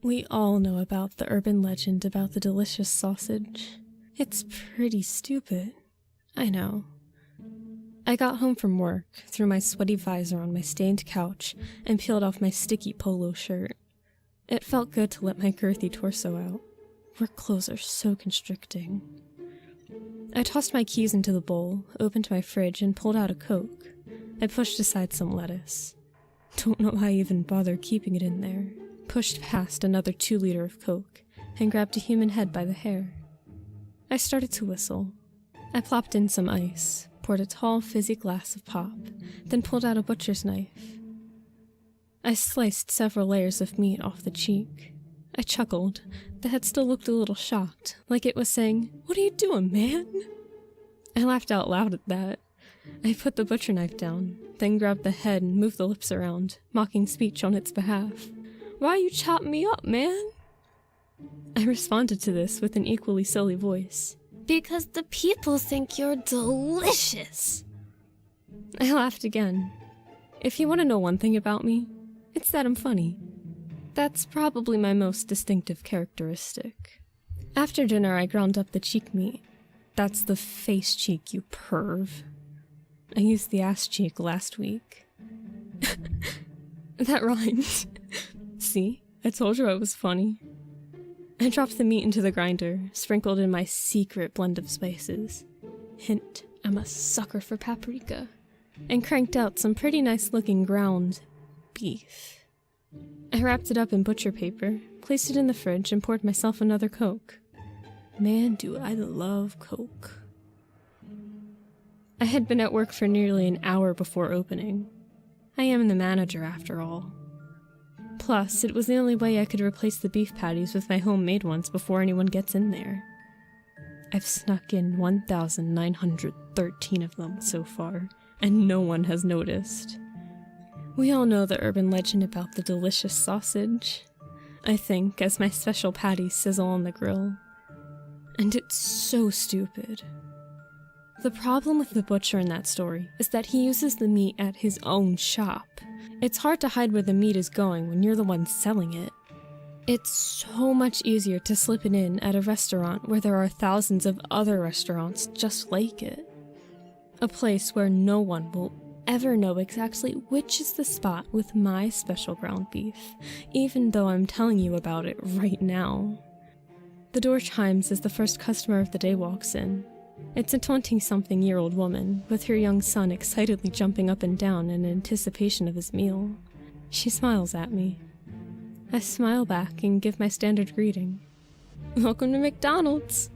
We all know about the urban legend about the delicious sausage. It's pretty stupid. I know. I got home from work, threw my sweaty visor on my stained couch, and peeled off my sticky polo shirt. It felt good to let my girthy torso out. Work clothes are so constricting. I tossed my keys into the bowl, opened my fridge, and pulled out a Coke. I pushed aside some lettuce. Don't know why I even bothered keeping it in there. Pushed past another 2-liter of Coke, and grabbed a human head by the hair. I started to whistle. I plopped in some ice, poured a tall, fizzy glass of pop, then pulled out a butcher's knife. I sliced several layers of meat off the cheek. I chuckled. The head still looked a little shocked, like it was saying, "What are you doing, man?" I laughed out loud at that. I put the butcher knife down, then grabbed the head and moved the lips around, mocking speech on its behalf. "Why you chopping me up, man?" I responded to this with an equally silly voice. "Because the people think you're delicious." I laughed again. If you want to know one thing about me, it's that I'm funny. That's probably my most distinctive characteristic. After dinner, I ground up the cheek meat. That's the face cheek, you perv. I used the ass cheek last week. That rhymed. See? I told you I was funny. I dropped the meat into the grinder, sprinkled in my secret blend of spices. Hint, I'm a sucker for paprika. And cranked out some pretty nice-looking ground beef. I wrapped it up in butcher paper, placed it in the fridge, and poured myself another Coke. Man, do I love Coke. I had been at work for nearly an hour before opening. I am the manager, after all. Plus, it was the only way I could replace the beef patties with my homemade ones before anyone gets in there. I've snuck in 1,913 of them so far, and no one has noticed. We all know the urban legend about the delicious sausage, I think, as my special patties sizzle on the grill. And it's so stupid. The problem with the butcher in that story is that he uses the meat at his own shop. It's hard to hide where the meat is going when you're the one selling it. It's so much easier to slip it in at a restaurant where there are thousands of other restaurants just like it. A place where no one will ever know exactly which is the spot with my special ground beef, even though I'm telling you about it right now. The door chimes as the first customer of the day walks in. It's a 20-something-year-old woman, with her young son excitedly jumping up and down in anticipation of his meal. She smiles at me. I smile back and give my standard greeting. "Welcome to McDonald's."